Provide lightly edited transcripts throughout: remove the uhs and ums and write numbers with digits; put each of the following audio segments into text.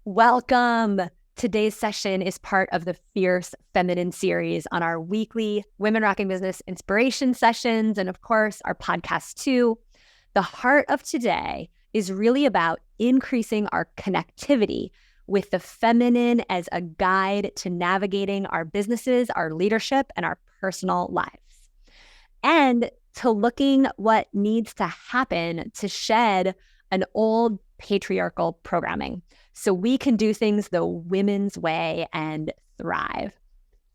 Welcome. Today's session is part of the Fierce Feminine series on our weekly Women Rocking Business inspiration sessions, and of course, our podcast too. The heart of today is really about increasing our connectivity with the feminine as a guide to navigating our businesses, our leadership, and our personal lives. And to looking what needs to happen to shed an old patriarchal programming so we can do things the women's way and thrive.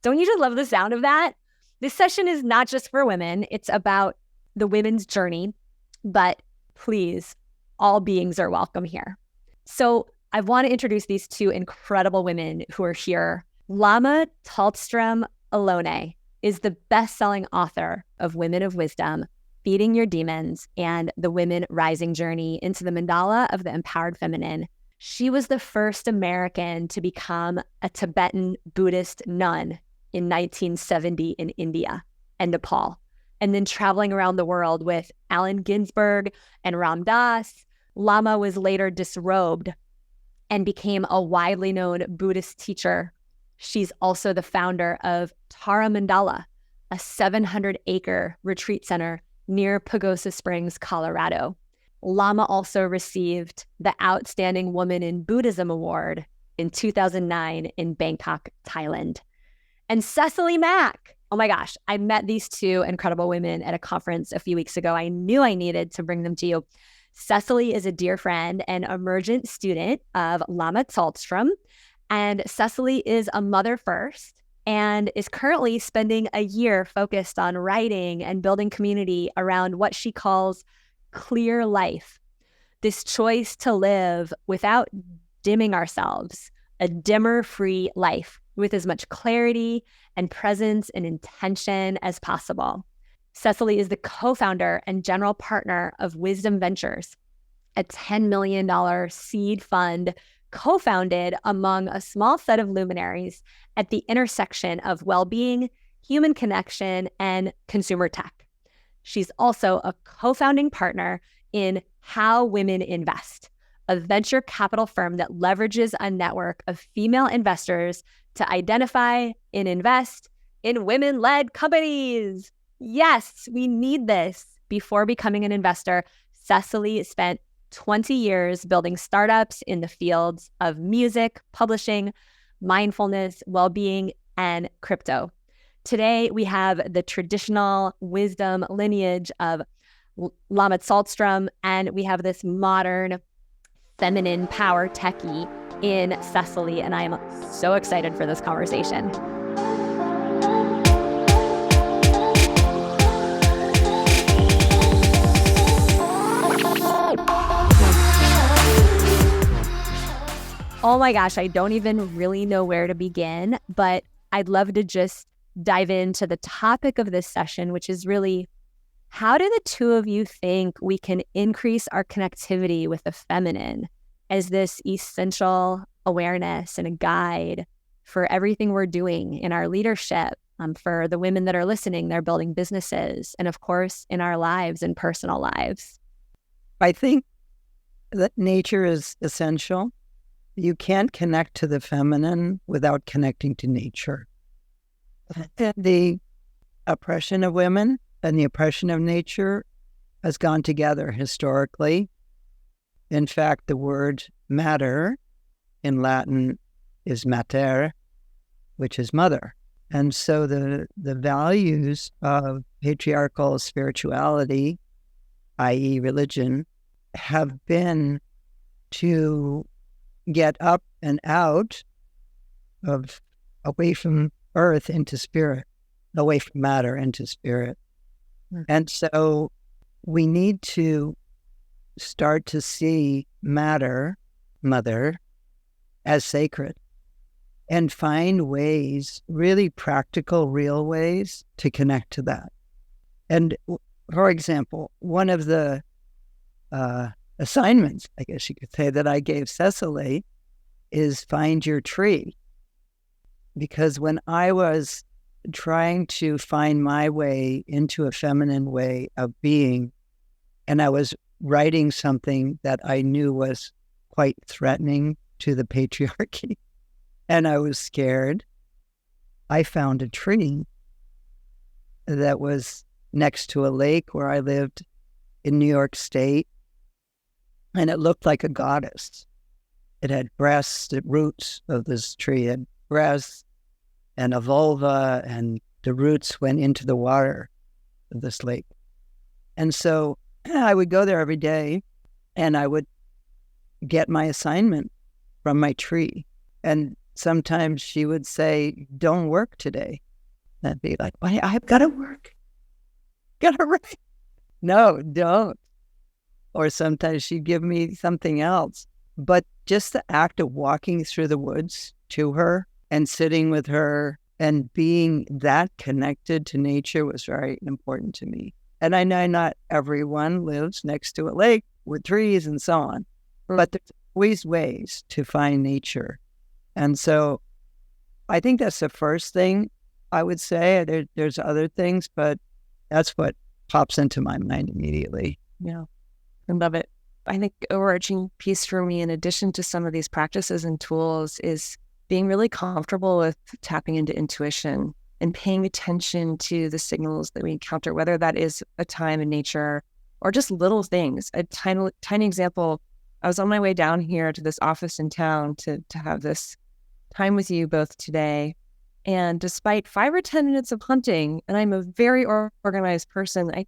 Don't you just love the sound of that? This session is not just for women. It's about the women's journey, but please, all beings are welcome here. So I want to introduce these two incredible women who are here. Lama Tsulstrim Allione is the best-selling author of Women of Wisdom, Feeding Your Demons, and The Women Rising Journey into the Mandala of the Empowered Feminine. She was the first American to become a Tibetan Buddhist nun in 1970 in India and Nepal, and then traveling around the world with Allen Ginsberg and Ram Dass. Lama was later disrobed and became a widely known Buddhist teacher. She's also the founder of Tara Mandala, a 700-acre retreat center near Pagosa Springs, Colorado. Lama also received the Outstanding Woman in Buddhism Award in 2009 in Bangkok, Thailand. And Cecily Mak. Oh my gosh, I met these two incredible women at a conference a few weeks ago. I knew I needed to bring them to you. Cecily is a dear friend and emergent student of Lama Tsultrim, and Cecily is a mother first and is currently spending a year focused on writing and building community around what she calls clear life, this choice to live without dimming ourselves, a dimmer-free life with as much clarity and presence and intention as possible. Cecily is the co-founder and general partner of Wisdom Ventures, a $10 million seed fund co-founded among a small set of luminaries at the intersection of well-being, human connection, and consumer tech. She's also a co-founding partner in How Women Invest, a venture capital firm that leverages a network of female investors to identify and invest in women-led companies. Yes, we need this. Before becoming an investor, Cecily spent 20 years building startups in the fields of music, publishing, mindfulness, well-being, and crypto. Today, we have the traditional wisdom lineage of Lama Tsulstrim, and we have this modern feminine power techie in Cecily, and I am so excited for this conversation. Oh my gosh, I don't even really know where to begin, but I'd love to just dive into the topic of this session, which is really, how do the two of you think we can increase our connectivity with the feminine as this essential awareness and a guide for everything we're doing in our leadership, for the women that are listening, they're building businesses, and of course, in our lives and personal lives? I think that nature is essential. You can't connect to the feminine without connecting to nature. The oppression of women and the oppression of nature has gone together historically. In fact, the word matter in Latin is mater, which is mother. And so the values of patriarchal spirituality, i.e. religion, have been to get up and out of, away from earth into spirit, away from matter into spirit. And so we need to start to see matter, mother, as sacred and find ways, really practical, real ways to connect to that. And for example, one of the assignments, I guess you could say, that I gave Cecily is find your tree. Because when I was trying to find my way into a feminine way of being, and I was writing something that I knew was quite threatening to the patriarchy. And I was scared. I found a tree that was next to a lake where I lived in New York State, and it looked like a goddess. It had breasts, the roots of this tree had breasts and a vulva, and the roots went into the water of this lake. And so I would go there every day, and I would get my assignment from my tree. And sometimes she would say, "Don't work today." And I'd be like, "Why? I've got to work. Got to write." "No, don't." Or sometimes she'd give me something else. But just the act of walking through the woods to her and sitting with her and being that connected to nature was very important to me. And I know not everyone lives next to a lake with trees and so on, but there's always ways to find nature. And so I think that's the first thing I would say. There's other things, but that's what pops into my mind immediately. Yeah, I love it. I think overarching piece for me, in addition to some of these practices and tools, is being really comfortable with tapping into intuition and paying attention to the signals that we encounter, whether that is a time in nature or just little things. A tiny example, I was on my way down here to this office in town to have this time with you both today. And despite 5 or 10 minutes of hunting, and I'm a very organized person, I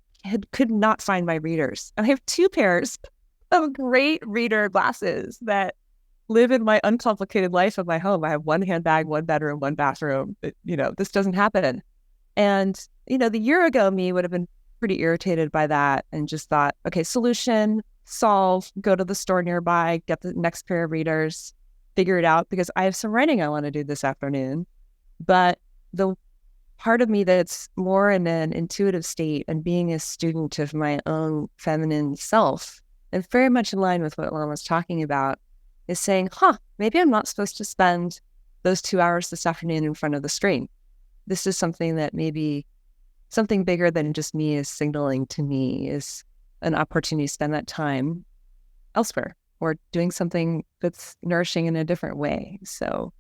could not find my readers. And I have 2 pairs of great reader glasses that live in my uncomplicated life of my home. I have 1 handbag, 1 bedroom, 1 bathroom. This doesn't happen. And, the year ago me would have been pretty irritated by that and just thought, okay, solution, solve, go to the store nearby, get the next pair of readers, figure it out, because I have some writing I want to do this afternoon. But the part of me that's more in an intuitive state and being a student of my own feminine self, and very much in line with what Lama was talking about, is saying, maybe I'm not supposed to spend those 2 hours this afternoon in front of the screen. This is something that maybe something bigger than just me is signaling to me, is an opportunity to spend that time elsewhere or doing something that's nourishing in a different way. So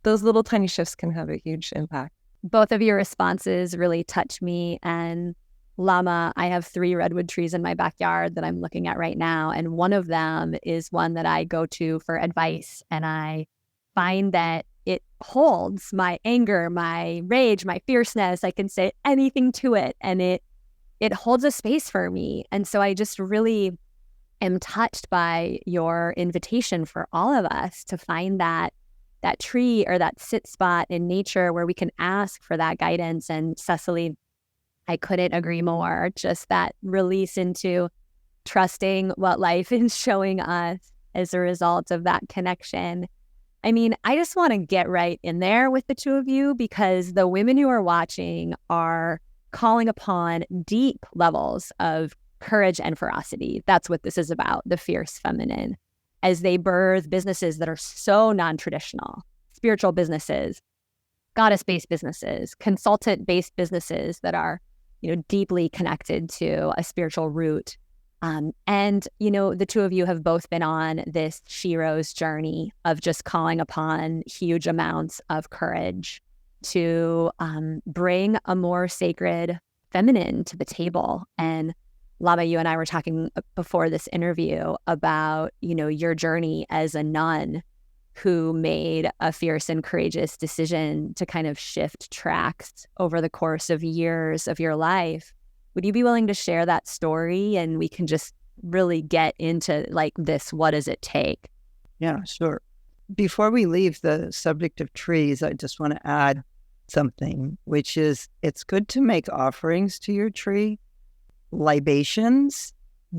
those little tiny shifts can have a huge impact. Both of your responses really touch me. And Lama, I have 3 redwood trees in my backyard that I'm looking at right now. And one of them is one that I go to for advice. And I find that it holds my anger, my rage, my fierceness. I can say anything to it. And it holds a space for me. And so I just really am touched by your invitation for all of us to find that tree or that sit spot in nature where we can ask for that guidance. And Cecily, I couldn't agree more. Just that release into trusting what life is showing us as a result of that connection. I mean, I just want to get right in there with the 2 of you, because the women who are watching are calling upon deep levels of courage and ferocity. That's what this is about, the fierce feminine, as they birth businesses that are so non-traditional, spiritual businesses, goddess-based businesses, consultant-based businesses that are, deeply connected to a spiritual root. And, the 2 of you have both been on this Shiro's journey of just calling upon huge amounts of courage to bring a more sacred feminine to the table. And Lama, you and I were talking before this interview about, your journey as a nun who made a fierce and courageous decision to kind of shift tracks over the course of years of your life. Would you be willing to share that story, and we can just really get into this, what does it take? Yeah, sure. Before we leave the subject of trees, I just want to add something, which is it's good to make offerings to your tree, libations,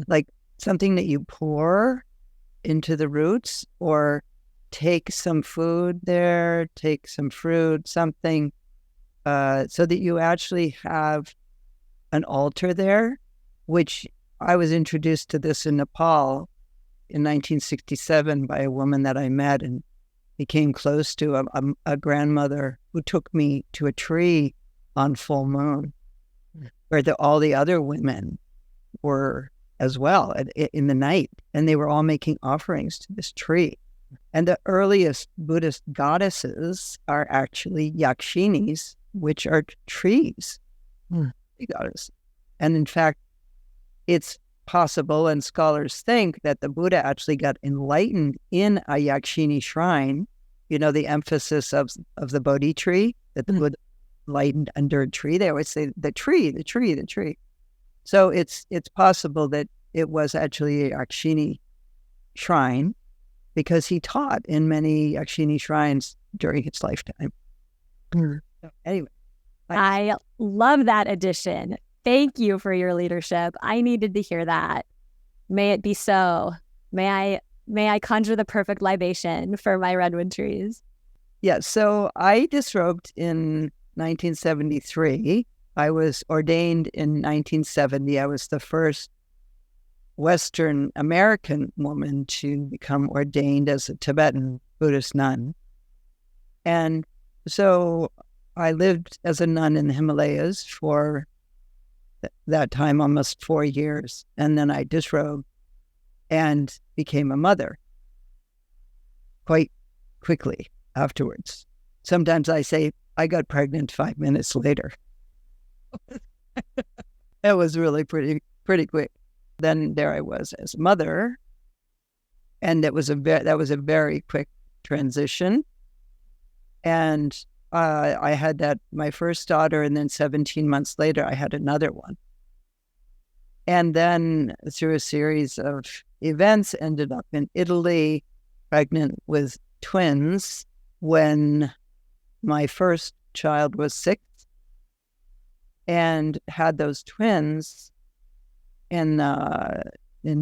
like something that you pour into the roots, or take some food there, take some fruit, something, so that you actually have an altar there, which I was introduced to this in Nepal in 1967 by a woman that I met and became close to, a grandmother who took me to a tree on full moon where all the other women were as well in the night. And they were all making offerings to this tree. And the earliest Buddhist goddesses are actually yakshinis, which are trees. Goddess. And in fact, it's possible, and scholars think, that the Buddha actually got enlightened in a yakshini shrine. You know, the emphasis of the Bodhi tree, that the Buddha enlightened under a tree. They always say the tree, the tree, the tree. So it's possible that it was actually a yakshini shrine, because he taught in many yakshini shrines during his lifetime. So anyway. I love that addition. Thank you for your leadership. I needed to hear that. May it be so. May I conjure the perfect libation for my redwood trees. Yeah, so I disrobed in 1973. I was ordained in 1970. I was the first Western American woman to become ordained as a Tibetan Buddhist nun. And so I lived as a nun in the Himalayas for that time, almost 4 years. And then I disrobed and became a mother quite quickly afterwards. Sometimes I say I got pregnant 5 minutes later. It was really pretty quick. Then there I was as a mother, and that was a very quick transition. And I had my first daughter, and then 17 months later, I had another one. And then through a series of events, ended up in Italy, pregnant with twins when my first child was 6, and had those twins in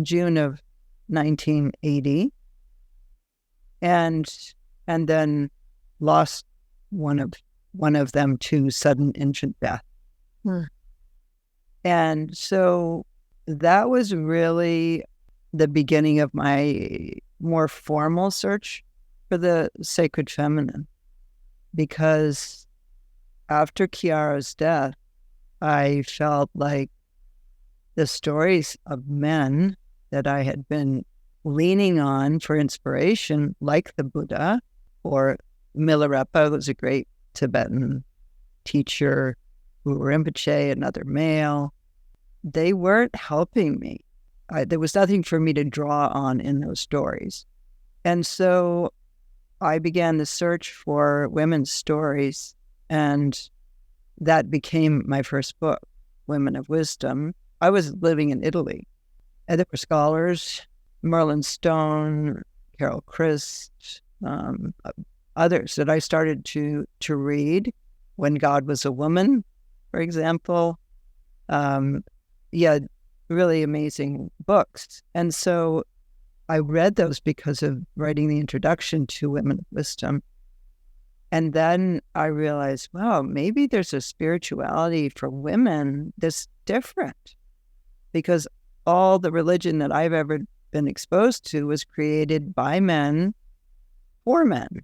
June of 1980, and then lost one of them to sudden infant death. And so that was really the beginning of my more formal search for the sacred feminine, because after Chiara's death, I felt like the stories of men that I had been leaning on for inspiration, like the Buddha, or Milarepa was a great Tibetan teacher, Guru Rinpoche, another male, they weren't helping me. There was nothing for me to draw on in those stories. And so I began the search for women's stories, and that became my first book, Women of Wisdom. I was living in Italy, and there were scholars, Merlin Stone, Carol Christ, others that I started to read. When God Was a Woman, for example. Really amazing books. And so I read those because of writing the introduction to Women of Wisdom. And then I realized, wow, maybe there's a spirituality for women that's different, because all the religion that I've ever been exposed to was created by men for men,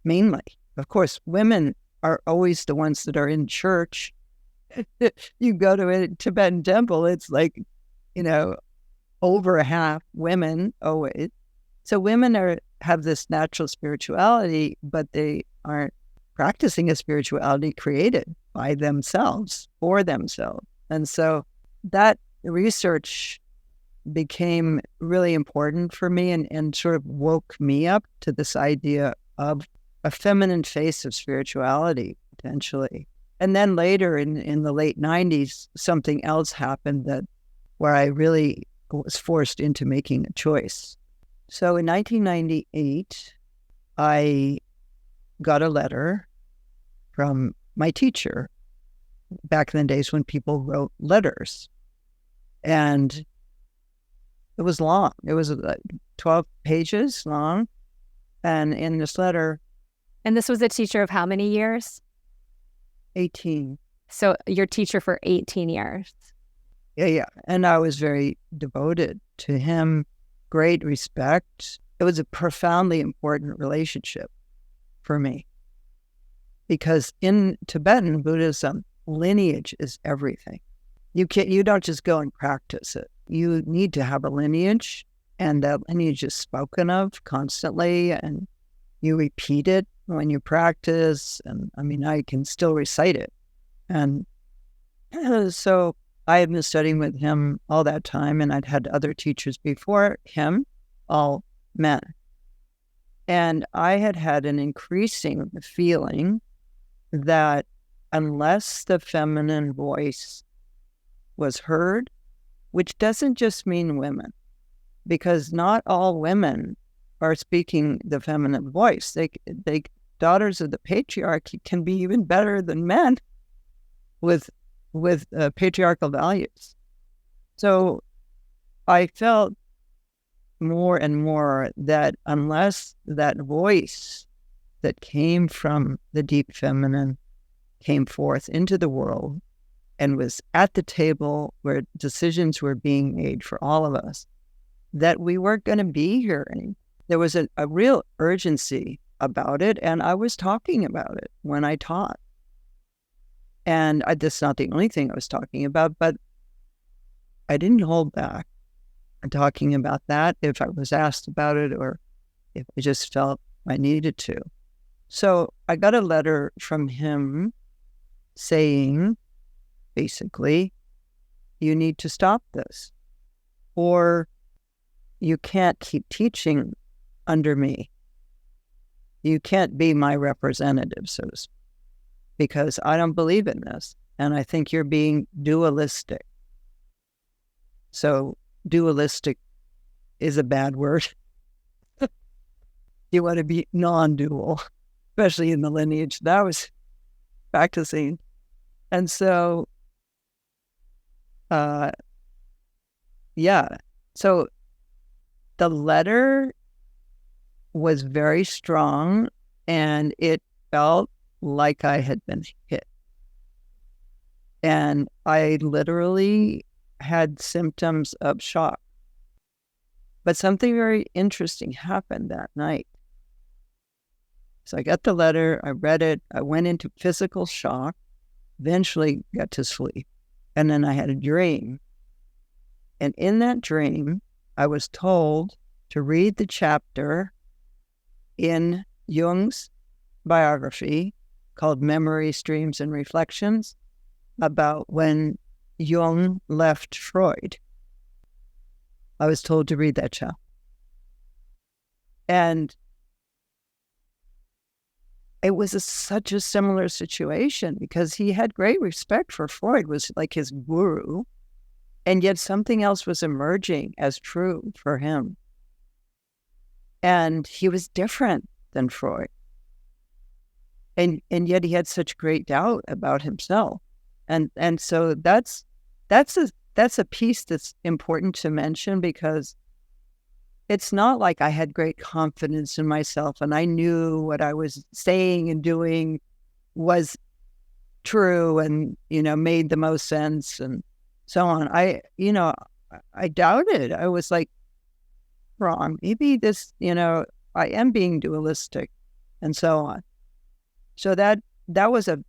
mainly. Of course, women are always the ones that are in church. You go to a Tibetan temple, it's like, over half women always. So women have this natural spirituality, but they aren't practicing a spirituality created by themselves, for themselves. And so that research became really important for me, and sort of woke me up to this idea of a feminine face of spirituality, potentially. And then later in the late 90s, something else happened where I really was forced into making a choice. So in 1998, I got a letter from my teacher, back in the days when people wrote letters. And it was long. It was 12 pages long. And in this letter... And this was a teacher of how many years? 18. So your teacher for 18 years. Yeah. And I was very devoted to him, great respect. It was a profoundly important relationship for me, because in Tibetan Buddhism, lineage is everything. You don't just go and practice it. You need to have a lineage, and that lineage is spoken of constantly, and you repeat it when you practice. And I mean, I can still recite it. And so I had been studying with him all that time, and I'd had other teachers before him, all men. And I had had an increasing feeling that unless the feminine voice was heard, which doesn't just mean women, because not all women are speaking the feminine voice. They daughters of the patriarchy can be even better than men with patriarchal values. So I felt more and more that unless that voice that came from the deep feminine came forth into the world and was at the table where decisions were being made for all of us, that we weren't going to be here. And there was a real urgency about it, and I was talking about it when I taught. And that's not the only thing I was talking about, but I didn't hold back on talking about that if I was asked about it or if I just felt I needed to. So I got a letter from him saying, basically, you need to stop this, or you can't keep teaching under me. You can't be my representative, so to speak, because I don't believe in this, and I think you're being dualistic. So dualistic is a bad word. You want to be non-dual, especially in the lineage that I was practicing. And so, so the letter was very strong, and it felt like I had been hit. And I literally had symptoms of shock. But something very interesting happened that night. So I got the letter, I read it, I went into physical shock, eventually got to sleep. And then I had a dream. And in that dream, I was told to read the chapter in Jung's biography called Memories, Dreams, and Reflections, about when Jung left Freud. I was told to read that chapter. And it was such a similar situation because he had great respect for Freud, was like his guru, and yet something else was emerging as true for him. And he was different than Freud. And yet he had such great doubt about himself. And so that's a piece that's important to mention, because it's not like I had great confidence in myself and I knew what I was saying and doing was true and, made the most sense and so on. I doubted. I was like, wrong. Maybe this, I am being dualistic and so on. So that was a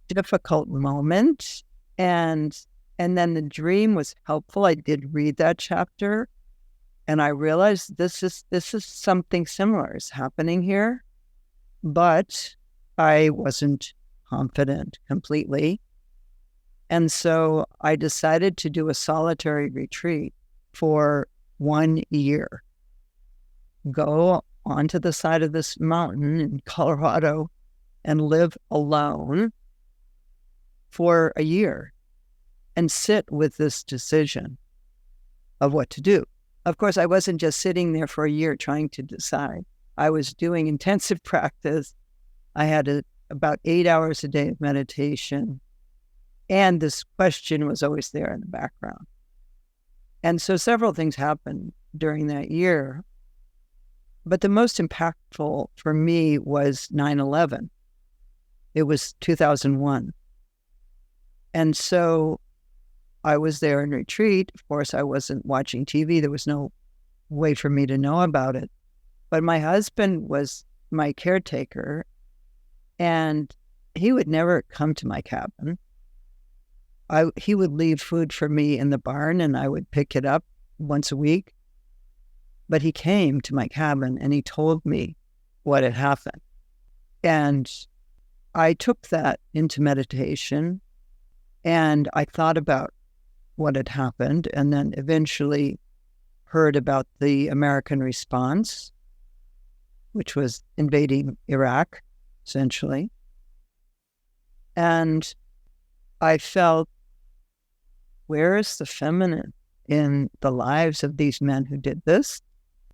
difficult moment. And then the dream was helpful. I did read that chapter, and I realized this is something similar is happening here, but I wasn't confident completely. And so I decided to do a solitary retreat for 1 year. Go onto the side of this mountain in Colorado and live alone for a year and sit with this decision of what to do. Of course, I wasn't just sitting there for a year trying to decide. I was doing intensive practice. I had about 8 hours a day of meditation. And this question was always there in the background. And so several things happened during that year. But the most impactful for me was 9/11. It was 2001. And so I was there in retreat. Of course, I wasn't watching TV. There was no way for me to know about it. But my husband was my caretaker, and he would never come to my cabin. He would leave food for me in the barn, and I would pick it up once a week. But he came to my cabin and he told me what had happened. And I took that into meditation and I thought about what had happened and then eventually heard about the American response, which was invading Iraq, essentially. And I felt, where is the feminine in the lives of these men who did this?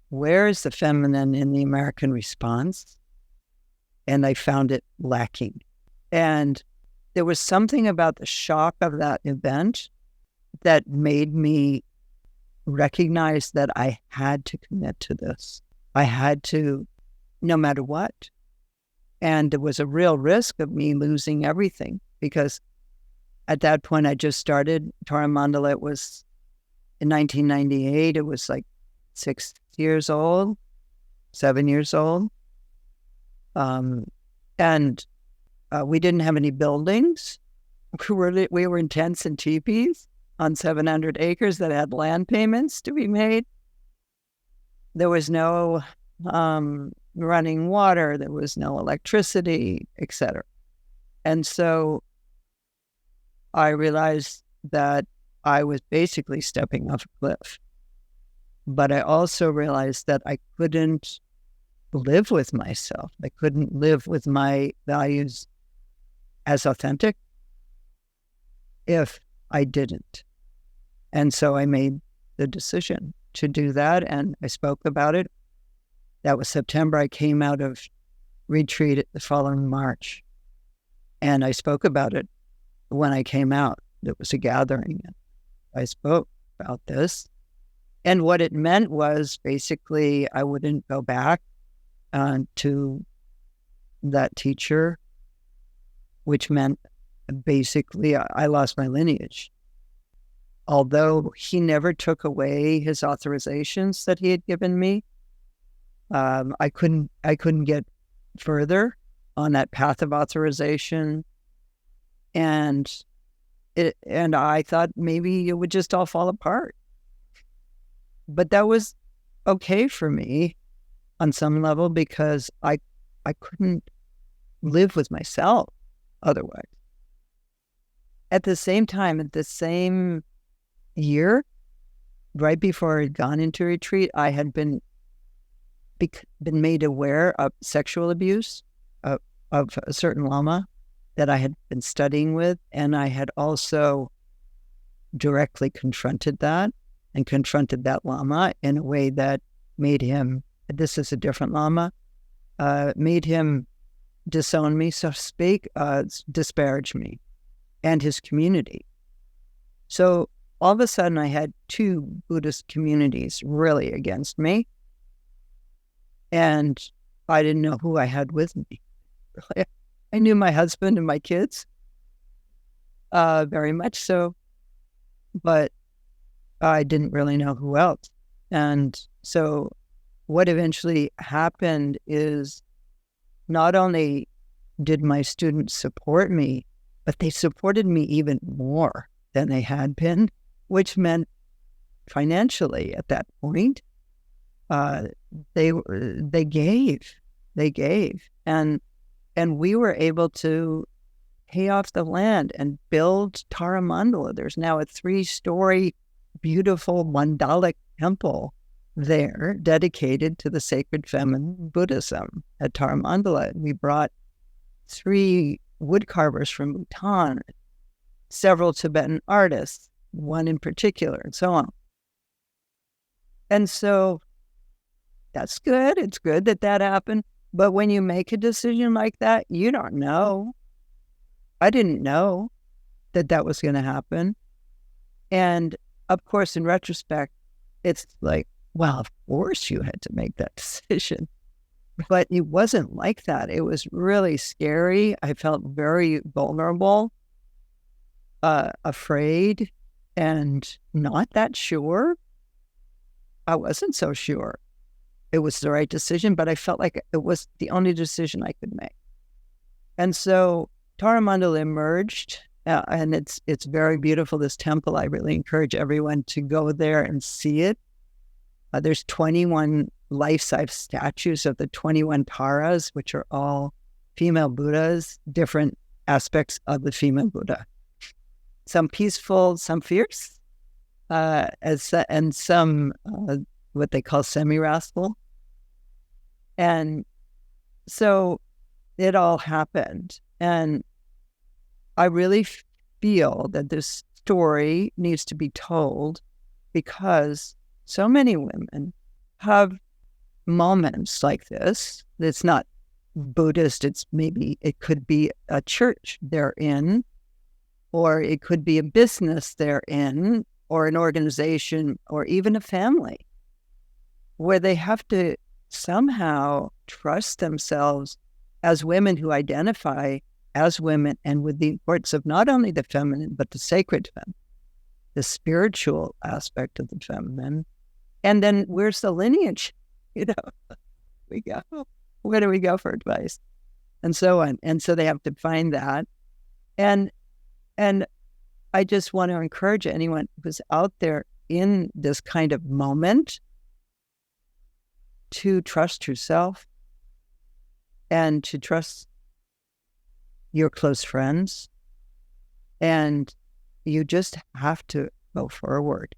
Where is the feminine in the American response? And I found it lacking. And there was something about the shock of that event that made me recognize that I had to commit to this. I had to, no matter what. And there was a real risk of me losing everything because at that point I just started Tara Mandala. It was in 1998. It was like 6 years old, 7 years old. And we didn't have any buildings. We were in tents and teepees on 700 acres that had land payments to be made. There was no running water. There was no electricity, etc. And so I realized that I was basically stepping off a cliff. But I also realized that I couldn't live with myself. I couldn't live with my values as authentic if I didn't. And so I made the decision to do that, and I spoke about it. That was September. I came out of retreat the following March, and I spoke about it when I came out. There was a gathering, and I spoke about this. And what it meant was basically I wouldn't go back to that teacher, which meant basically I lost my lineage. Although he never took away his authorizations that he had given me, I couldn't get further on that path of authorization, and I thought maybe it would just all fall apart. But that was okay for me on some level because I couldn't live with myself otherwise. At the same time, at the same year, right before I had gone into retreat, I had been made aware of sexual abuse of a certain Lama that I had been studying with, and I had also directly confronted that Lama in a way that made him, this is a different Lama, made him disown me, so to speak, disparage me and his community. So all of a sudden I had two Buddhist communities really against me, and I didn't know who I had with me. I knew my husband and my kids, very much so, but I didn't really know who else. And so what eventually happened is not only did my students support me, but they supported me even more than they had been, which meant financially at that point, they gave. And we were able to pay off the land and build Tara Mandala. There's now a 3-story beautiful mandalic temple there dedicated to the sacred feminine Buddhism at Tara Mandala. We brought 3 wood carvers from Bhutan, several Tibetan artists, one in particular, and so on. And so that's good. It's good that that happened. But when you make a decision like that, you don't know. I didn't know that that was going to happen. And of course, in retrospect, it's like, well, of course you had to make that decision. But it wasn't like that. It was really scary. I felt very vulnerable, afraid, and not that sure. I wasn't so sure it was the right decision, but I felt like it was the only decision I could make. And so Tara Mandala emerged, and it's very beautiful, this temple. I really encourage everyone to go there and see it. There's 21 life-size statues of the 21 paras, which are all female Buddhas, different aspects of the female Buddha. Some peaceful, some fierce, and some what they call semi-wrathful. And so it all happened. And I really feel that this story needs to be told because so many women have moments like this. It's not Buddhist, it could be a church they're in, or it could be a business they're in, or an organization, or even a family, where they have to somehow trust themselves as women who identify as women and with the importance of not only the feminine, but the sacred feminine, the spiritual aspect of the feminine. And then where's the lineage? We go, where do we go for advice? And so on. And so they have to find that. And I just want to encourage anyone who's out there in this kind of moment to trust yourself and to trust your close friends. And you just have to go forward.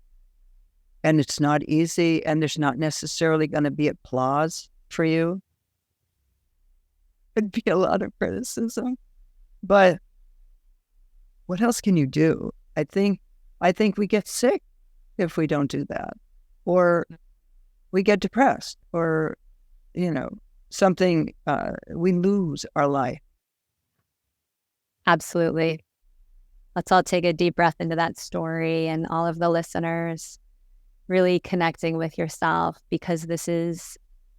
And it's not easy, and there's not necessarily going to be applause for you. There'd be a lot of criticism. But what else can you do? I think we get sick if we don't do that. Or we get depressed, or, something, we lose our life. Absolutely. Let's all take a deep breath into that story, and all of the listeners really connecting with yourself, because this is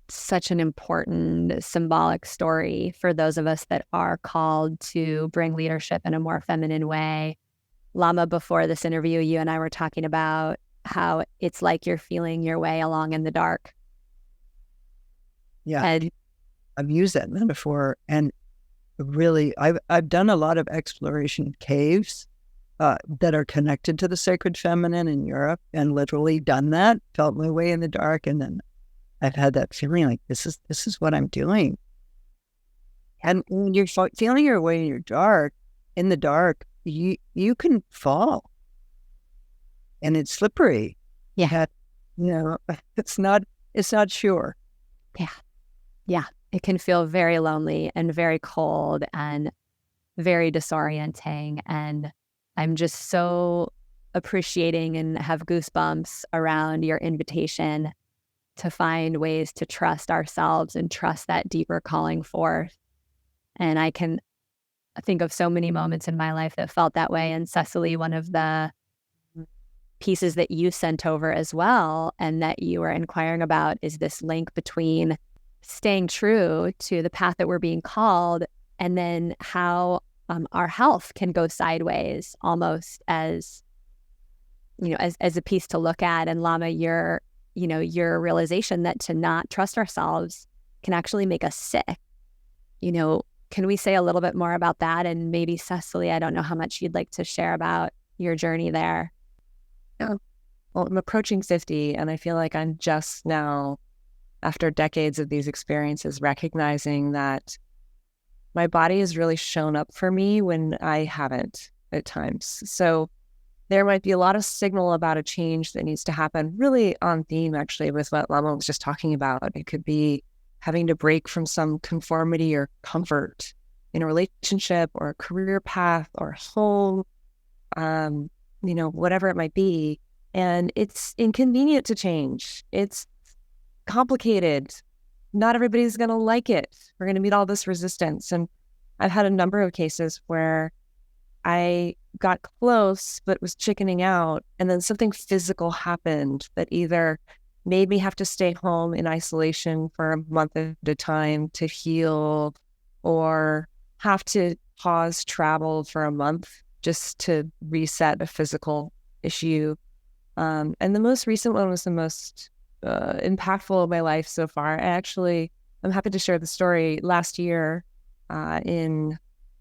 such an important symbolic story for those of us that are called to bring leadership in a more feminine way. Lama, before this interview, you and I were talking about how it's like you're feeling your way along in the dark. Yeah, And I've used that metaphor, and really, I've done a lot of exploration caves that are connected to the sacred feminine in Europe, and literally done that, felt my way in the dark, and then I've had that feeling like this is what I'm doing. And when you're feeling your way in the dark, you can fall, and it's slippery. Yeah. It's not sure. Yeah, it can feel very lonely and very cold and very disorienting. And I'm just so appreciating and have goosebumps around your invitation to find ways to trust ourselves and trust that deeper calling forth. And I can think of so many moments in my life that felt that way. And Cecily, one of the pieces that you sent over as well, and that you were inquiring about, is this link between staying true to the path that we're being called, and then how our health can go sideways, almost as a piece to look at. And Lama, your realization that to not trust ourselves can actually make us sick. Can we say a little bit more about that? And maybe Cecily, I don't know how much you'd like to share about your journey there. Yeah. Well, I'm approaching 50, and I feel like I'm just now, after decades of these experiences, recognizing that my body has really shown up for me when I haven't at times. So there might be a lot of signal about a change that needs to happen, really on theme, actually, with what Lama was just talking about. It could be having to break from some conformity or comfort in a relationship or a career path or home, whatever it might be. And it's inconvenient to change. It's complicated. Not everybody's going to like it. We're going to meet all this resistance. And I've had a number of cases where I got close, but was chickening out. And then something physical happened that either made me have to stay home in isolation for a month at a time to heal, or have to pause travel for a month just to reset a physical issue. And the most recent one was the most impactful of my life so far. I'm happy to share the story. Last year, in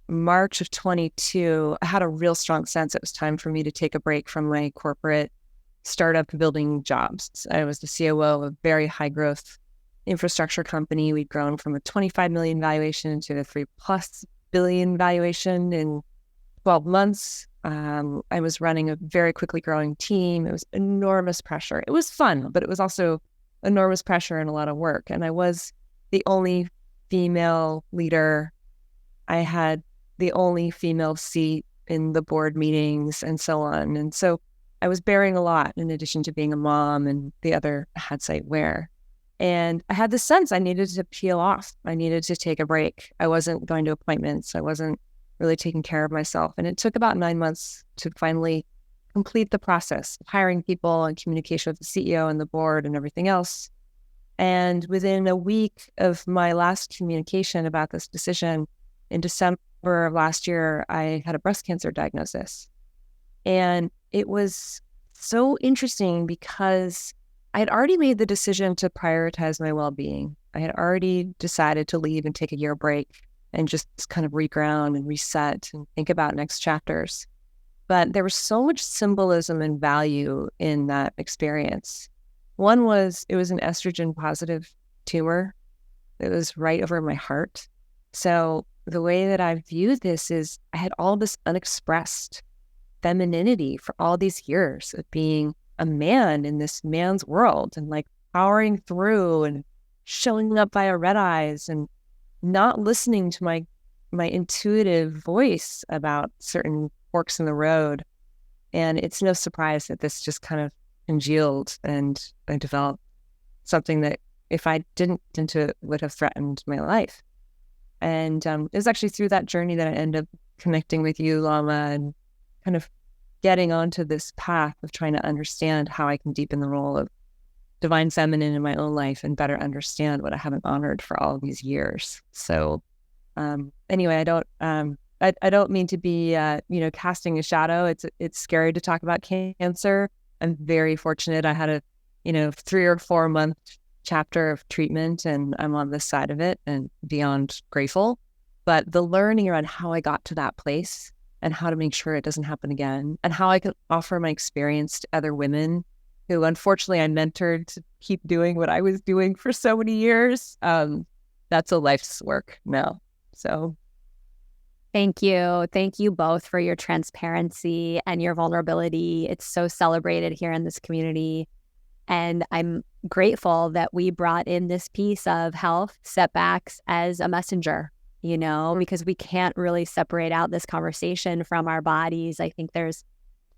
March of 22, I had a real strong sense it was time for me to take a break from my corporate startup building jobs. I was the COO of a very high growth infrastructure company. We'd grown from a 25 million valuation to a 3+ billion valuation in 12 months. I was running a very quickly growing team. It was enormous pressure. It was fun, but it was also enormous pressure and a lot of work. And I was the only female leader. I had the only female seat in the board meetings and so on. And so I was bearing a lot in addition to being a mom and the other hats I wear. And I had this sense I needed to peel off. I needed to take a break. I wasn't going to appointments. I wasn't really taking care of myself. And it took about 9 months to finally complete the process of hiring people and communication with the CEO and the board and everything else. And within a week of my last communication about this decision, in December of last year, I had a breast cancer diagnosis. And it was so interesting because I had already made the decision to prioritize my well-being. I had already decided to leave and take a year break and just kind of reground and reset and think about next chapters. But there was so much symbolism and value in that experience. One was, it was an estrogen positive tumor. It was right over my heart. So the way that I viewed this is I had all this unexpressed femininity for all these years of being a man in this man's world and like powering through and showing up via red eyes and not listening to my intuitive voice about certain forks in the road. And it's no surprise that this just kind of congealed and I developed something that if I didn't into it would have threatened my life. And it was actually through that journey that I ended up connecting with you, Lama, and kind of getting onto this path of trying to understand how I can deepen the role of divine feminine in my own life and better understand what I haven't honored for all of these years. So anyway, I don't mean to be casting a shadow. It's scary to talk about cancer. I'm very fortunate. I had a 3 or 4 month chapter of treatment and I'm on this side of it and beyond grateful. But the learning around how I got to that place and how to make sure it doesn't happen again and how I can offer my experience to other women who unfortunately I mentored to keep doing what I was doing for so many years. That's a life's work now. So thank you. Thank you both for your transparency and your vulnerability. It's so celebrated here in this community. And I'm grateful that we brought in this piece of health setbacks as a messenger, because we can't really separate out this conversation from our bodies. I think there's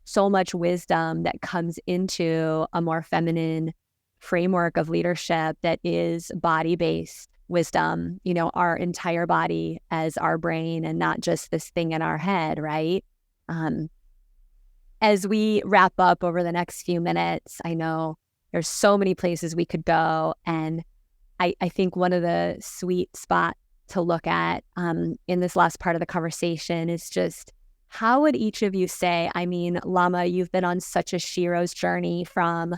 so much wisdom that comes into a more feminine framework of leadership that is body-based wisdom, our entire body as our brain and not just this thing in our head, right? As we wrap up over the next few minutes, I know there's so many places we could go. And I think one of the sweet spots to look at in this last part of the conversation is just how would each of you say, Lama, you've been on such a Shiro's journey from,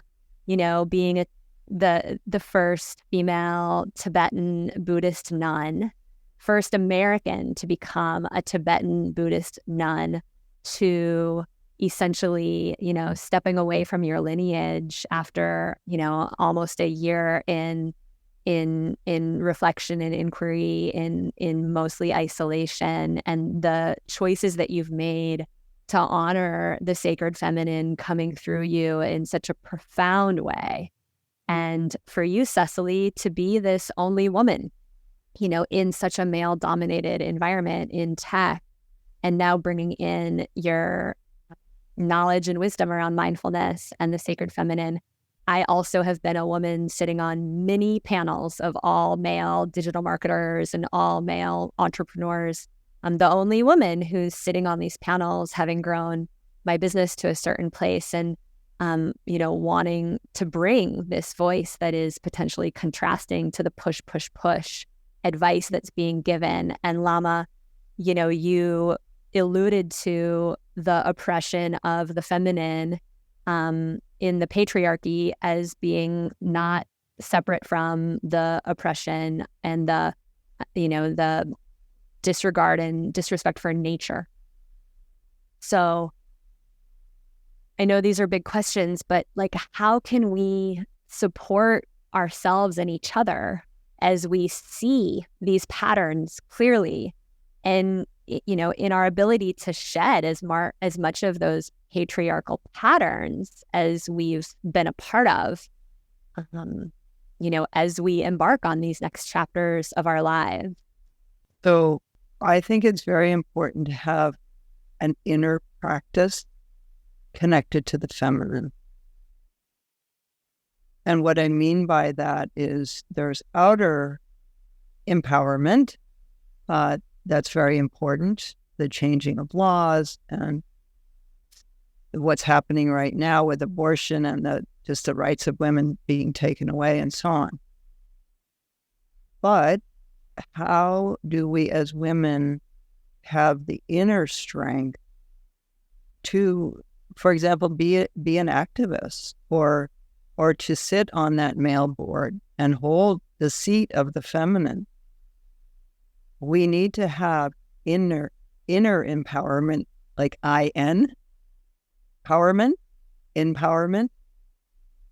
being the first female Tibetan Buddhist nun, first American to become a Tibetan Buddhist nun, to essentially, stepping away from your lineage after, almost a year in reflection and inquiry, in mostly isolation, and the choices that you've made to honor the sacred feminine coming through you in such a profound way. And for you, Cecily, to be this only woman, in such a male-dominated environment in tech, and now bringing in your knowledge and wisdom around mindfulness and the sacred feminine. I also have been a woman sitting on many panels of all male digital marketers and all male entrepreneurs. I'm the only woman who's sitting on these panels, having grown my business to a certain place and, wanting to bring this voice that is potentially contrasting to the push advice that's being given. And Lama, you alluded to the oppression of the feminine in the patriarchy as being not separate from the oppression and the disregard and disrespect for nature. So I know these are big questions, but like, how can we support ourselves and each other as we see these patterns clearly, and in our ability to shed as much of those patriarchal patterns as we've been a part of, as we embark on these next chapters of our lives? So I think it's very important to have an inner practice connected to the feminine. And what I mean by that is there's outer empowerment. That's very important. The changing of laws and what's happening right now with abortion and just the rights of women being taken away and so on. But how do we as women have the inner strength to, for example, be an activist or to sit on that male board and hold the seat of the feminine? We need to have inner empowerment, like empowerment.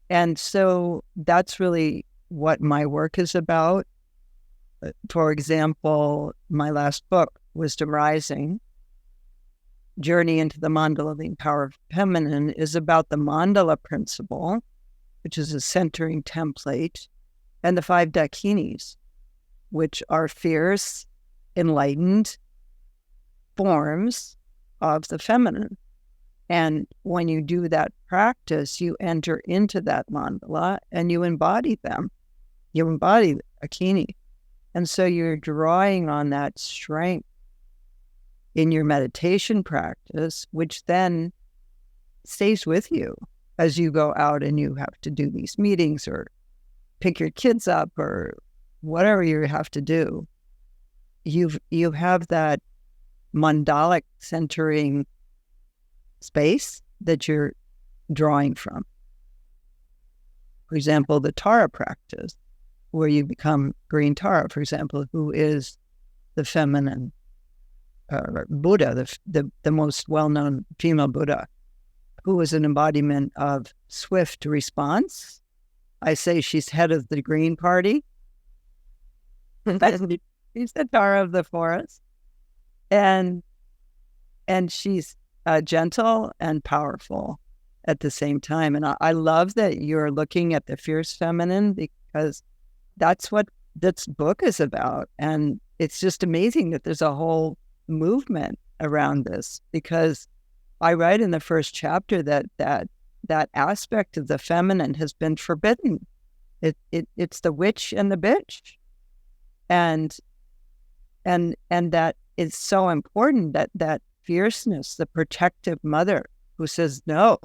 And so that's really what my work is about. For example, my last book, Wisdom Rising, Journey into the Mandala Power of Feminine, is about the mandala principle, which is a centering template, and the 5 dakinis, which are fierce, enlightened forms of the feminine. And when you do that practice, you enter into that mandala and you embody them. You embody the dakini. And so you're drawing on that strength in your meditation practice, which then stays with you as you go out and you have to do these meetings or pick your kids up or whatever you have to do. You have that mandalic centering space that you're drawing from. For example, the Tara practice, where you become green Tara, for example, who is the feminine Buddha, the most well-known female Buddha, who is an embodiment of swift response. I say she's head of the Green Party. She's the Tara of the forest. And she's gentle and powerful at the same time. And I love that you're looking at the fierce feminine, because that's what this book is about. And it's just amazing that there's a whole movement around this, because I write in the first chapter that aspect of the feminine has been forbidden. It's the witch and the bitch. And that is so important, that fierceness, the protective mother who says, no,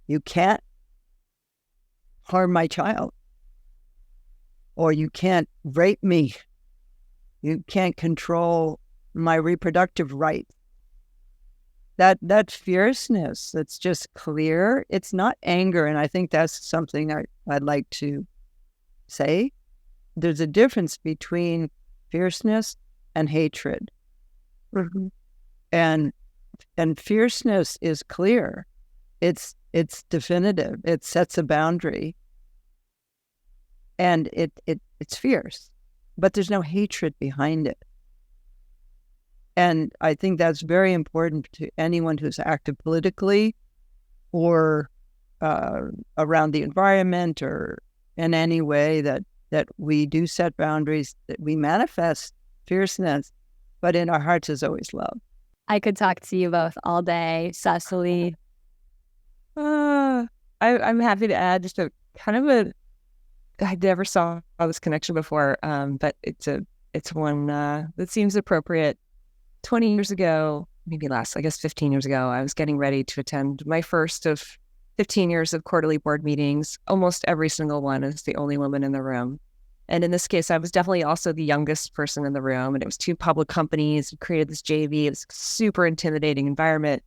you can't harm my child, or you can't rape me. You can't control my reproductive rights. That fierceness, that's just clear. It's not anger. And I think that's something I'd like to say. There's a difference between fierceness and hatred. Mm-hmm. And fierceness is clear. It's definitive. It sets a boundary. And it's fierce. But there's no hatred behind it. And I think that's very important to anyone who's active politically or around the environment or in any way, that we do set boundaries, that we manifest fierceness, but in our hearts is always love. I could talk to you both all day, Cecily. I'm happy to add just I never saw this connection before, but it's one that seems appropriate. 20 years ago, maybe less, I guess 15 years ago, I was getting ready to attend my first of 15 years of quarterly board meetings. Almost every single one is the only woman in the room. And in this case, I was definitely also the youngest person in the room. And it was 2 public companies who created this JV. It was a super intimidating environment.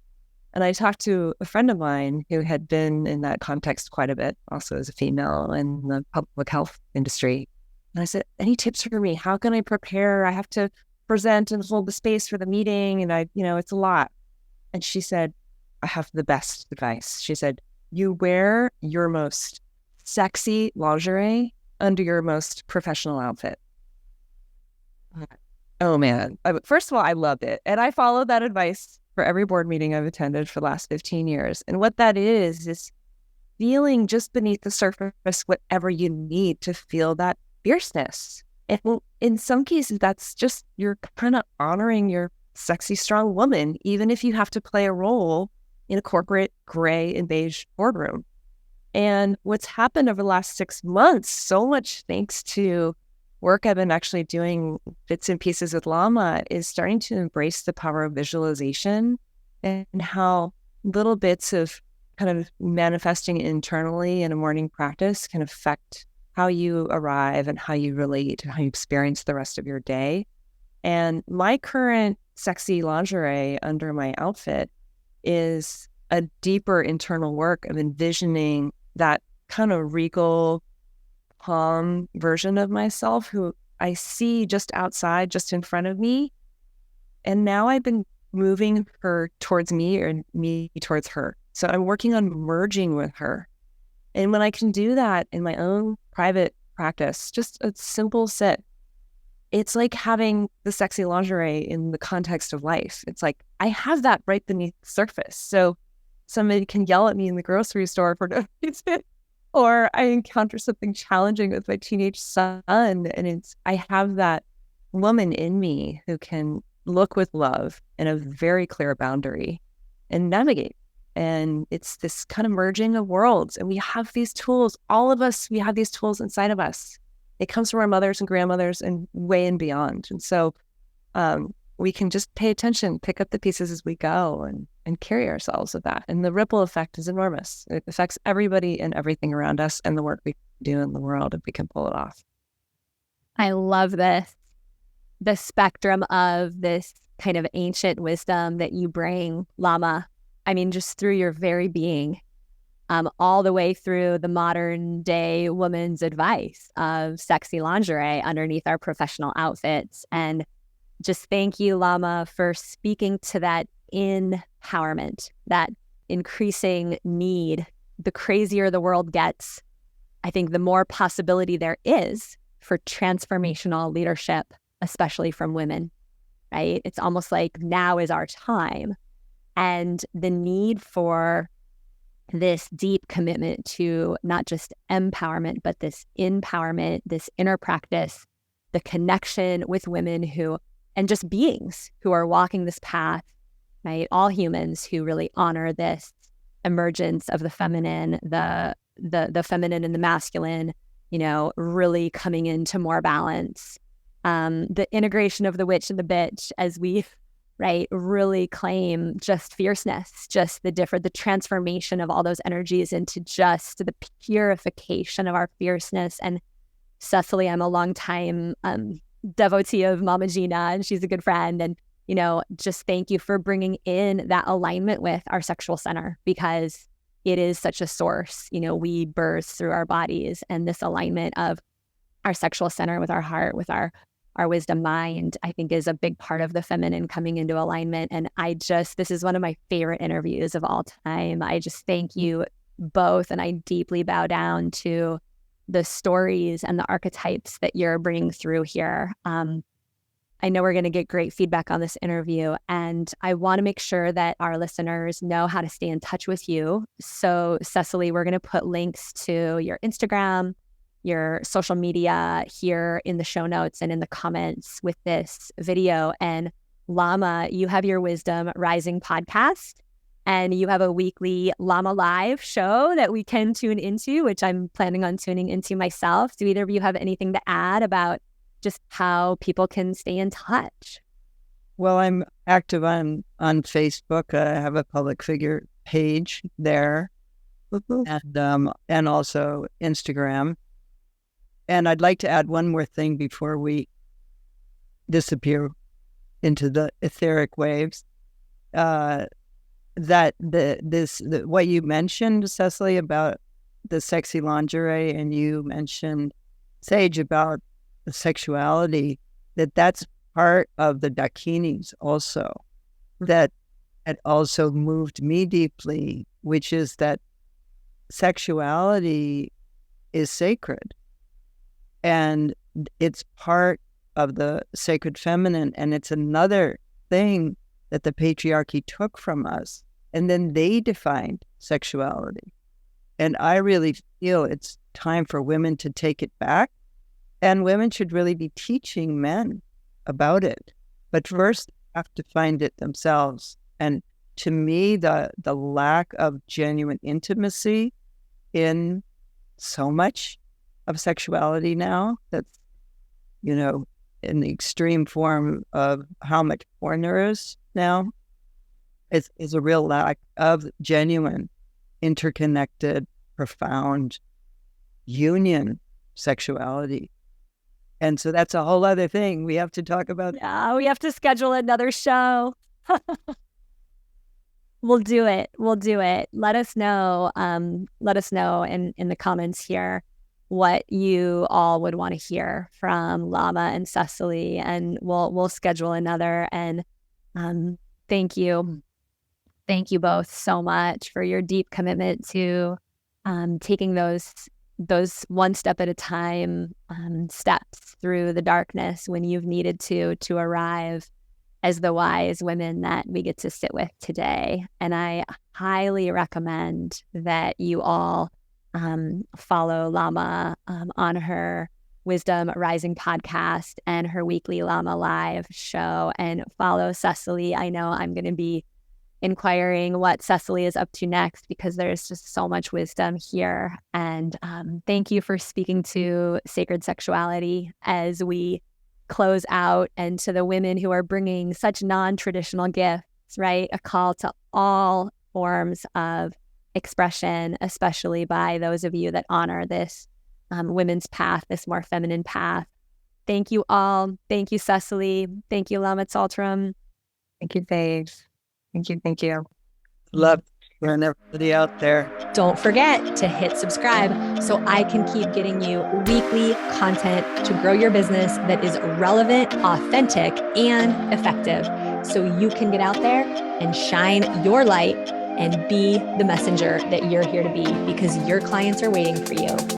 And I talked to a friend of mine who had been in that context quite a bit, also as a female in the public health industry. And I said, any tips for me? How can I prepare? I have to present and hold the space for the meeting. And it's a lot. And she said, I have the best advice. She said, you wear your most sexy lingerie under your most professional outfit. Oh man. First of all, I loved it. And I followed that advice for every board meeting I've attended for the last 15 years. And what that is feeling just beneath the surface whatever you need to feel that fierceness. And in some cases, that's just you're kind of honoring your sexy, strong woman, even if you have to play a role in a corporate gray and beige boardroom. And what's happened over the last 6 months, so much thanks to work I've been actually doing bits and pieces with Lama, is starting to embrace the power of visualization and how little bits of kind of manifesting internally in a morning practice can affect how you arrive and how you relate and how you experience the rest of your day. And my current sexy lingerie under my outfit is a deeper internal work of envisioning that kind of regal, calm version of myself who I see just outside, just in front of me. And now I've been moving her towards me or me towards her. So I'm working on merging with her. And when I can do that in my own private practice, just a simple sit, it's like having the sexy lingerie in the context of life. It's like, I have that right beneath the surface. So somebody can yell at me in the grocery store for no reason, or I encounter something challenging with my teenage son, and I have that woman in me who can look with love and a very clear boundary and navigate. And it's this kind of merging of worlds. And we have these tools, all of us, we have these tools inside of us. It comes from our mothers and grandmothers and way and beyond. And so we can just pay attention, pick up the pieces as we go and carry ourselves with that. And the ripple effect is enormous. It affects everybody and everything around us and the work we do in the world if we can pull it off. I love this, the spectrum of this kind of ancient wisdom that you bring, Lama. I mean, just through your very being, all the way through the modern day woman's advice of sexy lingerie underneath our professional outfits. And just thank you, Lama, for speaking to that empowerment, that increasing need. The crazier the world gets, I think the more possibility there is for transformational leadership, especially from women, right? It's almost like now is our time. And the need for this deep commitment to not just empowerment, but this empowerment, this inner practice, the connection with women who, and just beings who are walking this path, right? All humans who really honor this emergence of the feminine, the feminine and the masculine, you know, really coming into more balance. The integration of the witch and the bitch as we, right, really claim just fierceness, just the transformation of all those energies into just the purification of our fierceness. And Cecily, I'm a longtime devotee of Mama Gina, and she's a good friend. And, you know, just thank you for bringing in that alignment with our sexual center, because it is such a source. You know, we birth through our bodies, and this alignment of our sexual center with our heart, with our wisdom mind, I think is a big part of the feminine coming into alignment. And this is one of my favorite interviews of all time. I just thank you both. And I deeply bow down to the stories and the archetypes that you're bringing through here. I know we're going to get great feedback on this interview, and I want to make sure that our listeners know how to stay in touch with you. So, Cecily, we're going to put links to your Instagram, your social media here in the show notes and in the comments with this video. And Lama, you have your Wisdom Rising podcast, and you have a weekly Lama Live show that we can tune into, which I'm planning on tuning into myself. Do either of you have anything to add about just how people can stay in touch? Well, I'm active on Facebook. I have a public figure page there, and also Instagram. And I'd like to add one more thing before we disappear into the etheric waves. That what you mentioned, Cecily, about the sexy lingerie, and you mentioned, Sage, about the sexuality, that's part of the dakinis also. That had also moved me deeply, which is that sexuality is sacred and it's part of the sacred feminine. And it's another thing that the patriarchy took from us. And then they defined sexuality. And I really feel it's time for women to take it back. And women should really be teaching men about it. But first, have to find it themselves. And to me, the lack of genuine intimacy in so much of sexuality now, that's, in the extreme form of how much porn there is now, is a real lack of genuine, interconnected, profound union sexuality. And so that's a whole other thing we have to talk about. Yeah, we have to schedule another show. We'll do it. Let us know. Let us know in the comments here what you all would want to hear from Lama and Cecily, and we'll schedule another. And thank you both so much for your deep commitment to taking those one step at a time steps through the darkness when you've needed to arrive as the wise women that we get to sit with today. And I highly recommend that you all follow Lama on her Wisdom Rising podcast and her weekly Lama Live show, and follow Cecily. I know I'm going to be inquiring what Cecily is up to next, because there's just so much wisdom here. And thank you for speaking to sacred sexuality as we close out, and to the women who are bringing such non-traditional gifts, right? A call to all forms of expression, especially by those of you that honor this women's path, this more feminine path. Thank you all. Thank you, Cecily. Thank you, Lama Tsultrim. Thank you, Paige. Thank you. Love for everybody out there. Don't forget to hit subscribe so I can keep getting you weekly content to grow your business that is relevant, authentic, and effective, so you can get out there and shine your light and be the messenger that you're here to be, because your clients are waiting for you.